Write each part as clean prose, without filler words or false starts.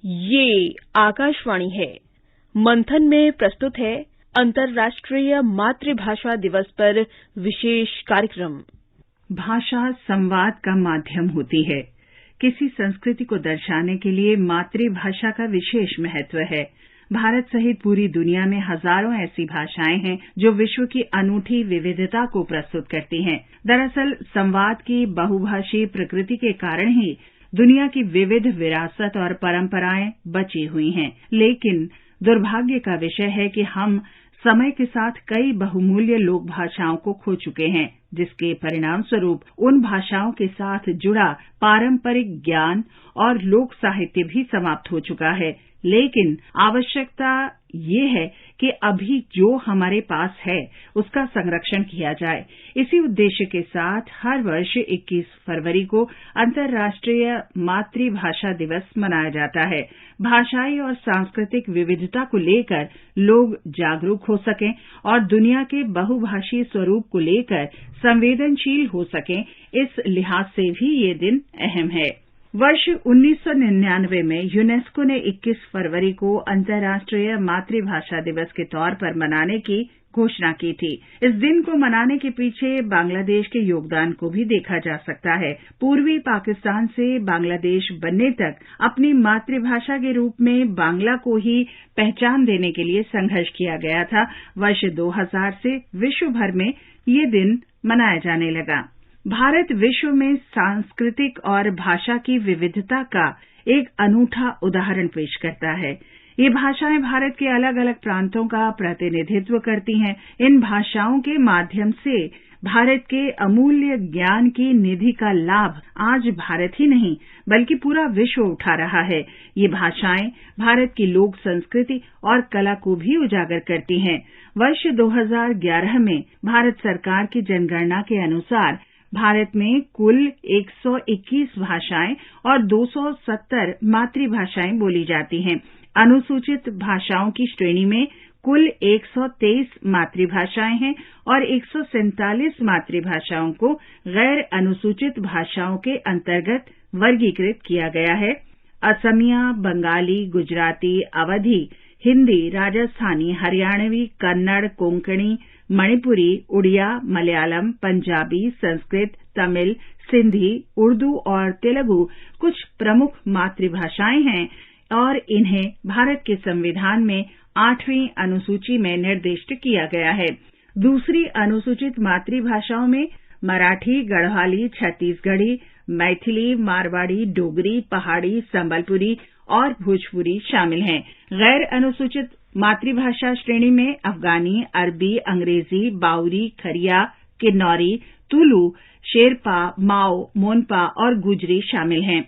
ये आकाशवाणी है। मंथन में प्रस्तुत है अंतर्राष्ट्रीय मातृभाषा दिवस पर विशेष कार्यक्रम। भाषा संवाद का माध्यम होती है। किसी संस्कृति को दर्शाने के लिए मातृभाषा का विशेष महत्व है। भारत सहित पूरी दुनिया में हजारों ऐसी भाषाएं हैं जो विश्व की अनूठी विविधता को प्रस्तुत करती हैं। दरअसल संवाद की बहुभाषी प्रकृति के कारण ही दुनिया की विविध विरासत और परंपराएं बची हुई हैं। लेकिन दुर्भाग्य का विषय है कि हम समय के साथ कई बहुमूल्य लोक भाषाओं को खो चुके हैं, जिसके परिणाम स्वरूप उन भाषाओं के साथ जुड़ा पारंपरिक ज्ञान और लोक साहित्य भी समाप्त हो चुका है। लेकिन आवश्यकता ये है कि अभी जो हमारे पास है उसका संरक्षण किया जाए। इसी उद्देश्य के साथ हर वर्ष 21 फरवरी को अंतर्राष्ट्रीय मातृभाषा दिवस मनाया जाता है। भाषाई और सांस्कृतिक विविधता को लेकर लोग जागरूक हो सकें और दुनिया के बहुभाषी स्वरूप को लेकर संवेदनशील हो सकें, इस लिहाज से भी ये दिन अहम है। वर्ष 1999 में यूनेस्को ने 21 फरवरी को अंतर्राष्ट्रीय मातृभाषा दिवस के तौर पर मनाने की घोषणा की थी। इस दिन को मनाने के पीछे बांग्लादेश के योगदान को भी देखा जा सकता है। पूर्वी पाकिस्तान से बांग्लादेश बनने तक अपनी मातृभाषा के रूप में बांग्ला को ही पहचान देने के लिए संघर्ष किया गया था। वर्ष 2000 से विश्व भर में ये दिन मनाया जाने लगा। भारत विश्व में सांस्कृतिक और भाषा की विविधता का एक अनूठा उदाहरण पेश करता है। ये भाषाएं भारत के अलग अलग प्रांतों का प्रतिनिधित्व करती हैं। इन भाषाओं के माध्यम से भारत के अमूल्य ज्ञान की निधि का लाभ आज भारत ही नहीं बल्कि पूरा विश्व उठा रहा है। ये भाषाएं भारत की लोक संस्कृति और कला को भी उजागर करती हैं। वर्ष 2011 में भारत सरकार की जनगणना के अनुसार भारत में कुल 121 भाषाएं और 270 मातृभाषाएं बोली जाती हैं। अनुसूचित भाषाओं की श्रेणी में कुल 123 मातृभाषाएं हैं और 147 मातृभाषाओं को गैर अनुसूचित भाषाओं के अंतर्गत वर्गीकृत किया गया है। असमिया, बंगाली, गुजराती, अवधी, हिंदी, राजस्थानी, हरियाणवी, कन्नड़, कोंकणी, मणिपुरी, उड़िया, मलयालम, पंजाबी, संस्कृत, तमिल, सिंधी, उर्दू और तेलुगु कुछ प्रमुख मातृभाषाएं हैं और इन्हें भारत के संविधान में 8वीं अनुसूची में निर्दिष्ट किया गया है। दूसरी अनुसूचित मातृभाषाओं में मराठी, गढ़वाली, छत्तीसगढ़ी, मैथिली, मारवाड़ी, डोगरी, पहाड़ी, संबलपुरी और भोजपुरी शामिल हैं। गैर अनुसूचित मातृभाषा श्रेणी में अफगानी, अरबी, अंग्रेजी, बाउरी, खरिया, किन्नौरी, तुलु, शेरपा, माओ, मोनपा और गुजरी शामिल हैं।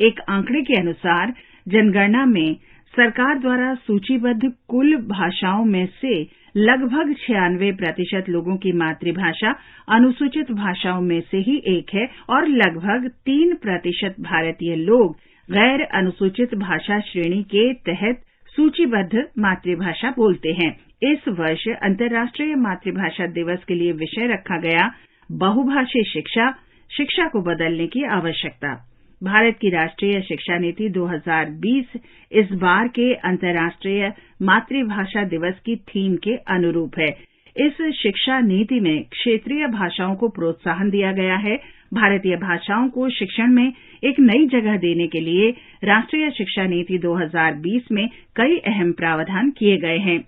एक आंकड़े के अनुसार जनगणना में सरकार द्वारा सूचीबद्ध कुल भाषाओं में से लगभग 96% लोगों की मातृभाषा अनुसूचित भाषाओं में से ही एक है और लगभग 3% भारतीय लोग गैर अनुसूचित भाषा श्रेणी के तहत सूचीबद्ध मातृभाषा बोलते हैं। इस वर्ष अंतर्राष्ट्रीय मातृभाषा दिवस के लिए विषय रखा गया बहुभाषी शिक्षा, शिक्षा को बदलने की आवश्यकता। भारत की राष्ट्रीय शिक्षा नीति 2020 इस बार के अंतर्राष्ट्रीय मातृभाषा दिवस की थीम के अनुरूप है। इस शिक्षा नीति में क्षेत्रीय भाषाओं को प्रोत्साहन दिया गया है। भारतीय भाषाओं को शिक्षण में एक नई जगह देने के लिए राष्ट्रीय शिक्षा नीति 2020 में कई अहम प्रावधान किए गए हैं।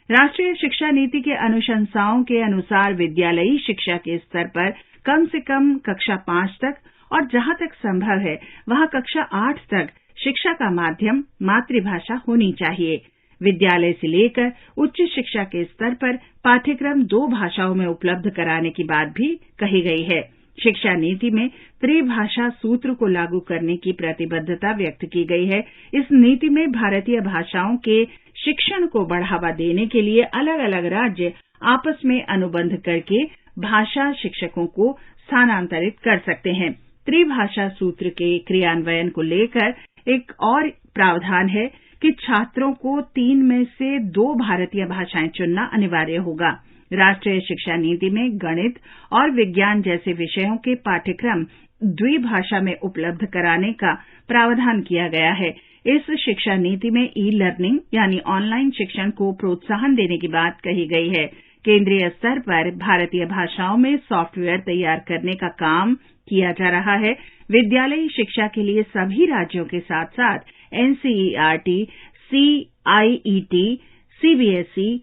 राष्ट्रीय शिक्षा नीति के अनुशंसाओं के अनुसार विद्यालयी शिक्षा के स्तर पर कम से कम कक्षा 5 तक और जहां तक संभव है वहां कक्षा 8 तक शिक्षा का माध्यम मातृभाषा होनी चाहिए। विद्यालय से लेकर उच्च शिक्षा के स्तर पर पाठ्यक्रम 2 भाषाओं में उपलब्ध कराने की बात भी कही गई है। शिक्षा नीति में त्रिभाषा सूत्र को लागू करने की प्रतिबद्धता व्यक्त की गई है। इस नीति में भारतीय भाषाओं के शिक्षण को बढ़ावा देने के लिए अलग अलग राज्य आपस में अनुबंध करके भाषा शिक्षकों को स्थानांतरित कर सकते हैं। त्रिभाषा सूत्र के क्रियान्वयन को लेकर एक और प्रावधान है कि छात्रों को 3 में से 2 भारतीय भाषाएं चुनना अनिवार्य होगा। राष्ट्रीय शिक्षा नीति में गणित और विज्ञान जैसे विषयों के पाठ्यक्रम द्विभाषा में उपलब्ध कराने का प्रावधान किया गया है। इस शिक्षा नीति में ई लर्निंग यानी ऑनलाइन शिक्षण को प्रोत्साहन देने की बात कही गई है। केंद्रीय स्तर पर भारतीय भाषाओं में सॉफ्टवेयर तैयार करने का काम किया जा रहा है। विद्यालयी शिक्षा के लिए सभी राज्यों के साथ साथ एनसीईआरटी, सीआईईटी, सीबीएसई,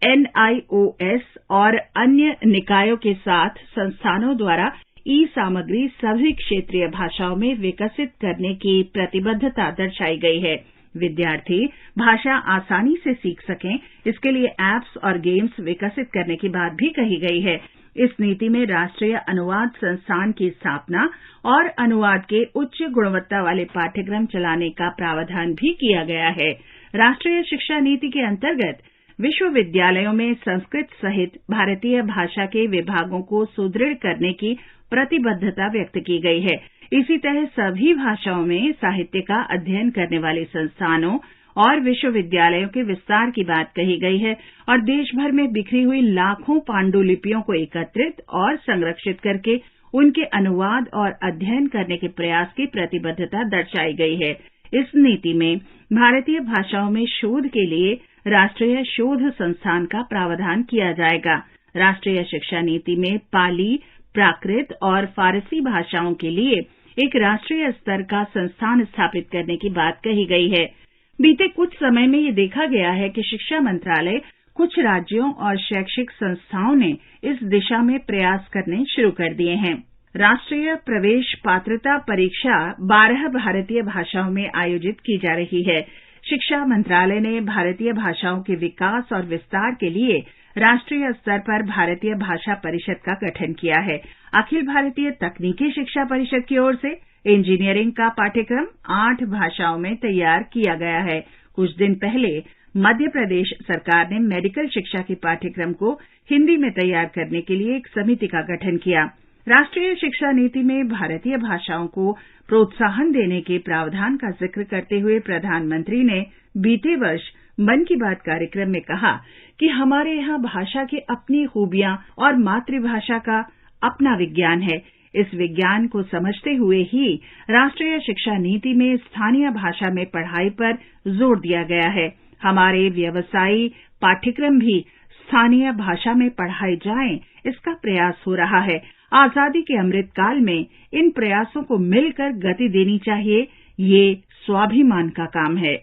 एनआईओएस और अन्य निकायों के साथ संस्थानों द्वारा ई सामग्री सभी क्षेत्रीय भाषाओं में विकसित करने की प्रतिबद्धता दर्शाई गई है। विद्यार्थी भाषा आसानी से सीख सकें, इसके लिए ऐप्स और गेम्स विकसित करने की बात भी कही गई है। इस नीति में राष्ट्रीय अनुवाद संस्थान की स्थापना और अनुवाद के उच्च गुणवत्ता वाले पाठ्यक्रम चलाने का प्रावधान भी किया गया है। राष्ट्रीय शिक्षा नीति के अंतर्गत विश्वविद्यालयों में संस्कृत सहित भारतीय भाषा के विभागों को सुदृढ़ करने की प्रतिबद्धता व्यक्त की गई है। इसी तरह सभी भाषाओं में साहित्य का अध्ययन करने वाले संस्थानों और विश्वविद्यालयों के विस्तार की बात कही गई है और देश भर में बिखरी हुई लाखों पांडुलिपियों को एकत्रित और संरक्षित करके उनके अनुवाद और अध्ययन करने के प्रयास की प्रतिबद्धता दर्शाई गई है। इस नीति में भारतीय भाषाओं में शोध के लिए राष्ट्रीय शोध संस्थान का प्रावधान किया जाएगा। राष्ट्रीय शिक्षा नीति में पाली, प्राकृत और फारसी भाषाओं के लिए एक राष्ट्रीय स्तर का संस्थान स्थापित करने की बात कही गई है। बीते कुछ समय में ये देखा गया है कि शिक्षा मंत्रालय, कुछ राज्यों और शैक्षिक संस्थाओं ने इस दिशा में प्रयास करने शुरू कर दिए हैं। राष्ट्रीय प्रवेश पात्रता परीक्षा 12 भारतीय भाषाओं में आयोजित की जा रही है। शिक्षा मंत्रालय ने भारतीय भाषाओं के विकास और विस्तार के लिए राष्ट्रीय स्तर पर भारतीय भाषा परिषद का गठन किया है। अखिल भारतीय तकनीकी शिक्षा परिषद की ओर से इंजीनियरिंग का पाठ्यक्रम 8 भाषाओं में तैयार किया गया है। कुछ दिन पहले मध्य प्रदेश सरकार ने मेडिकल शिक्षा के पाठ्यक्रम को हिंदी में तैयार करने के लिए एक समिति का गठन किया। राष्ट्रीय शिक्षा नीति में भारतीय भाषाओं को प्रोत्साहन देने के प्रावधान का जिक्र करते हुए प्रधानमंत्री ने बीते वर्ष मन की बात कार्यक्रम में कहा कि हमारे यहाँ भाषा की अपनी खूबियां और मातृभाषा का अपना विज्ञान है। इस विज्ञान को समझते हुए ही राष्ट्रीय शिक्षा नीति में स्थानीय भाषा में पढ़ाई पर जोर दिया गया है। हमारे व्यवसायी पाठ्यक्रम भी स्थानीय भाषा में पढ़ाए जाएं, इसका प्रयास हो रहा है। आजादी के अमृतकाल में इन प्रयासों को मिलकर गति देनी चाहिए, ये स्वाभिमान का काम है।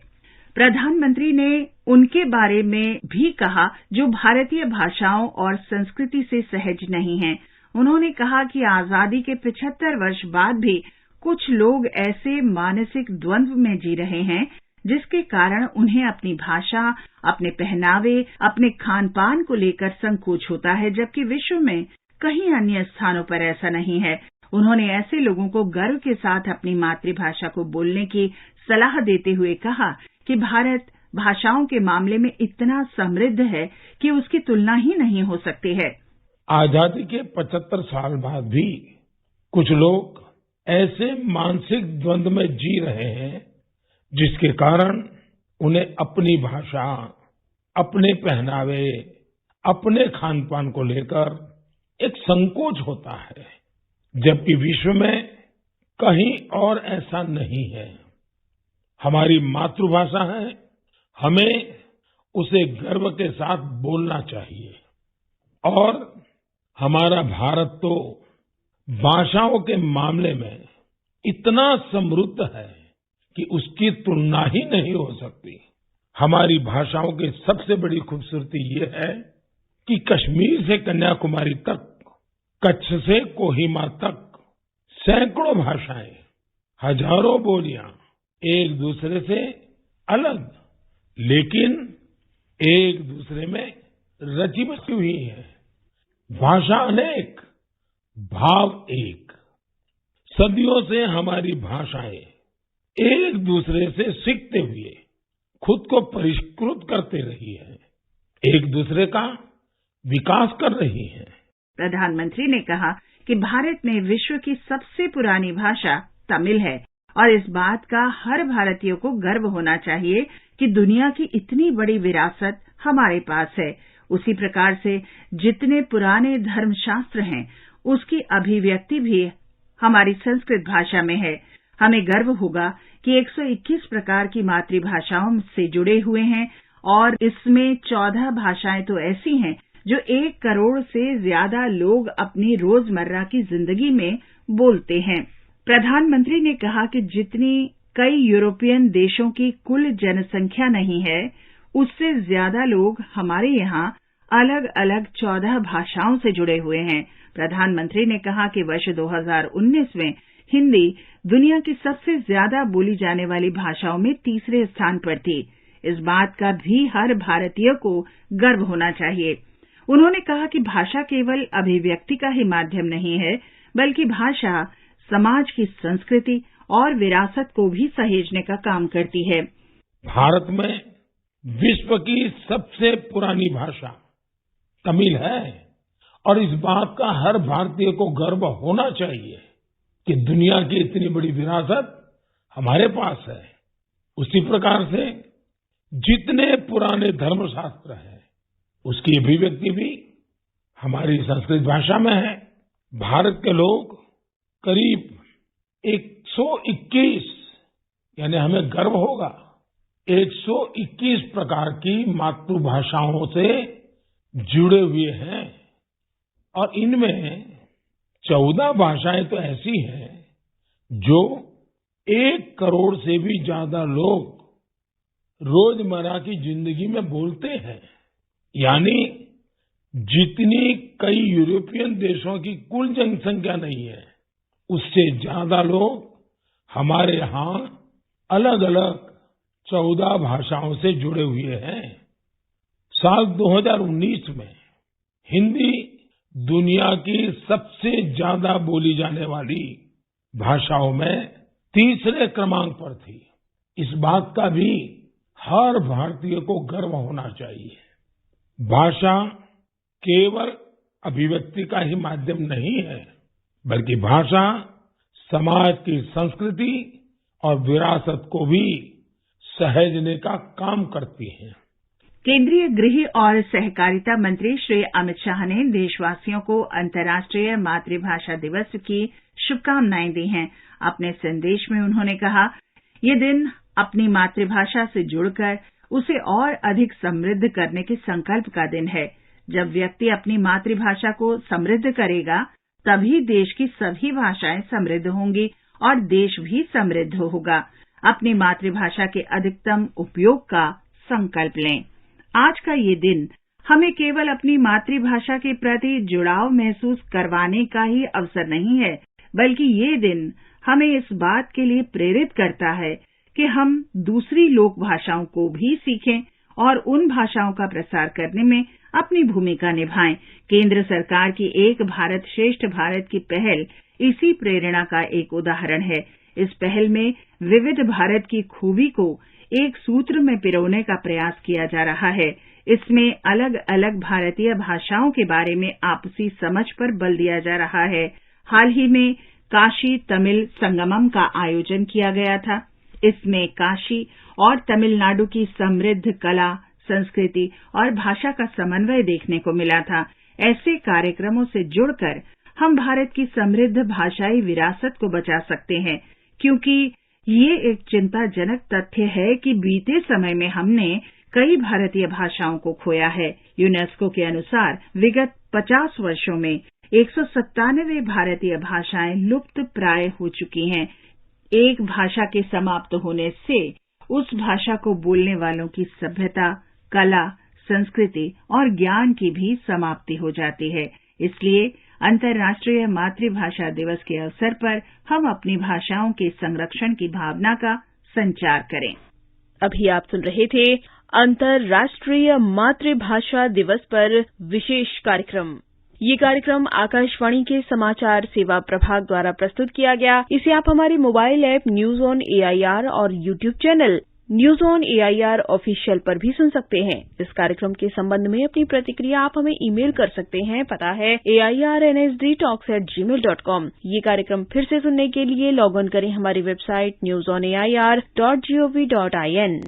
प्रधानमंत्री ने उनके बारे में भी कहा जो भारतीय भाषाओं और संस्कृति से सहज नहीं हैं। उन्होंने कहा कि आजादी के 75 वर्ष बाद भी कुछ लोग ऐसे मानसिक द्वंद्व में जी रहे हैं जिसके कारण उन्हें अपनी भाषा, अपने पहनावे, अपने खान-पान को लेकर संकोच होता है, जबकि विश्व में कहीं अन्य स्थानों पर ऐसा नहीं है। उन्होंने ऐसे लोगों को गर्व के साथ अपनी मातृभाषा को बोलने की सलाह देते हुए कहा कि भारत भाषाओं के मामले में इतना समृद्ध है कि उसकी तुलना ही नहीं हो सकती है। आजादी के 75 साल बाद भी कुछ लोग ऐसे मानसिक द्वंद्व में जी रहे हैं जिसके कारण उन्हें अपनी भाषा, अपने पहनावे, अपने खान-पान को लेकर एक संकोच होता है, जबकि विश्व में कहीं और ऐसा नहीं है। हमारी मातृभाषा है, हमें उसे गर्व के साथ बोलना चाहिए और हमारा भारत तो भाषाओं के मामले में इतना समृद्ध है कि उसकी तुलना ही नहीं हो सकती। हमारी भाषाओं की सबसे बड़ी खूबसूरती ये है कि कश्मीर से कन्याकुमारी तक, कच्छ से कोहिमा तक सैकड़ों भाषाएं, हजारों बोलियां एक दूसरे से अलग लेकिन एक दूसरे में रची बसी हुई है। भाषा अनेक, भाव एक। सदियों से हमारी भाषाएं एक दूसरे से सीखते हुए खुद को परिष्कृत करते रही है, एक दूसरे का विकास कर रही है। प्रधानमंत्री ने कहा कि भारत में विश्व की सबसे पुरानी भाषा तमिल है और इस बात का हर भारतीय को गर्व होना चाहिए कि दुनिया की इतनी बड़ी विरासत हमारे पास है। उसी प्रकार से जितने पुराने धर्मशास्त्र हैं, उसकी अभिव्यक्ति भी हमारी संस्कृत भाषा में है। हमें गर्व होगा कि 121 प्रकार की मातृभाषाओं से जुड़े हुए हैं और इसमें 14 भाषाएं तो ऐसी हैं जो 1 करोड़ से ज्यादा लोग अपनी रोजमर्रा की जिंदगी में बोलते हैं। प्रधानमंत्री ने कहा कि जितनी कई यूरोपियन देशों की कुल जनसंख्या नहीं है, उससे ज्यादा लोग हमारे यहाँ अलग अलग 14 भाषाओं से जुड़े हुए हैं। प्रधानमंत्री ने कहा कि वर्ष 2019 में हिंदी दुनिया की सबसे ज्यादा बोली जाने वाली भाषाओं में तीसरे स्थान पर थी। इस बात का भी हर भारतीय को गर्व होना चाहिए। उन्होंने कहा कि भाषा केवल अभिव्यक्ति का ही माध्यम नहीं है, बल्कि भाषा समाज की संस्कृति और विरासत को भी सहेजने का काम करती है। भारत में विश्व की सबसे पुरानी भाषा तमिल है और इस बात का हर भारतीय को गर्व होना चाहिए कि दुनिया की इतनी बड़ी विरासत हमारे पास है। उसी प्रकार से जितने पुराने धर्मशास्त्र हैं, उसकी अभिव्यक्ति भी हमारी संस्कृत भाषा में है। भारत के लोग करीब 121, यानी हमें गर्व होगा, 121 प्रकार की मातृभाषाओं से जुड़े हुए हैं और इनमें 14 भाषाएं तो ऐसी हैं जो 1 करोड़ से भी ज्यादा लोग रोजमर्रा की जिंदगी में बोलते हैं। यानी जितनी कई यूरोपियन देशों की कुल जनसंख्या नहीं है, उससे ज्यादा लोग हमारे यहाँ अलग अलग 14 भाषाओं से जुड़े हुए हैं। साल 2019 में हिंदी दुनिया की सबसे ज्यादा बोली जाने वाली भाषाओं में तीसरे क्रमांक पर थी। इस बात का भी हर भारतीय को गर्व होना चाहिए। भाषा केवल अभिव्यक्ति का ही माध्यम नहीं है, बल्कि भाषा समाज की संस्कृति और विरासत को भी सहेजने का काम करती है। केंद्रीय गृह और सहकारिता मंत्री श्री अमित शाह ने देशवासियों को अंतर्राष्ट्रीय मातृभाषा दिवस की शुभकामनाएं दी हैं। अपने संदेश में उन्होंने कहा, ये दिन अपनी मातृभाषा से जुड़कर उसे और अधिक समृद्ध करने के संकल्प का दिन है। जब व्यक्ति अपनी मातृभाषा को समृद्ध करेगा, तभी देश की सभी भाषाएं समृद्ध होंगी और देश भी समृद्ध होगा। अपनी मातृभाषा के अधिकतम उपयोग का संकल्प लें। आज का ये दिन हमें केवल अपनी मातृभाषा के प्रति जुड़ाव महसूस करवाने का ही अवसर नहीं है, बल्कि ये दिन हमें इस बात के लिए प्रेरित करता है कि हम दूसरी लोक भाषाओं को भी सीखें और उन भाषाओं का प्रसार करने में अपनी भूमिका निभाएं। केंद्र सरकार की एक भारत श्रेष्ठ भारत की पहल इसी प्रेरणा का एक उदाहरण है। इस पहल में विविध भारत की खूबी को एक सूत्र में पिरोने का प्रयास किया जा रहा है। इसमें अलग अलग भारतीय भाषाओं के बारे में आपसी समझ पर बल दिया जा रहा है। हाल ही में काशी तमिल संगमम का आयोजन किया गया था। इसमें काशी और तमिलनाडु की समृद्ध कला, संस्कृति और भाषा का समन्वय देखने को मिला था। ऐसे कार्यक्रमों से जुड़कर हम भारत की समृद्ध भाषाई विरासत को बचा सकते हैं, क्योंकि ये एक चिंताजनक तथ्य है कि बीते समय में हमने कई भारतीय भाषाओं को खोया है। यूनेस्को के अनुसार विगत 50 वर्षों में 197 भारतीय भाषाएं लुप्त प्राय हो चुकी हैं। एक भाषा के समाप्त होने से उस भाषा को बोलने वालों की सभ्यता, कला, संस्कृति और ज्ञान की भी समाप्ति हो जाती है। इसलिए अंतर्राष्ट्रीय मातृभाषा दिवस के अवसर पर हम अपनी भाषाओं के संरक्षण की भावना का संचार करें। अभी आप सुन रहे थे अंतर्राष्ट्रीय मातृभाषा दिवस पर विशेष कार्यक्रम। ये कार्यक्रम आकाशवाणी के समाचार सेवा प्रभाग द्वारा प्रस्तुत किया गया। इसे आप हमारे mobile app news on AIR और YouTube channel news on AIR official पर भी सुन सकते हैं। इस कार्यक्रम के संबंध में अपनी प्रतिक्रिया आप हमें ईमेल कर सकते हैं। पता है airnsdtalks@gmail.com। ये कार्यक्रम फिर से सुनने के लिए लॉग ऑन करें हमारी वेबसाइट newsonair.gov.in।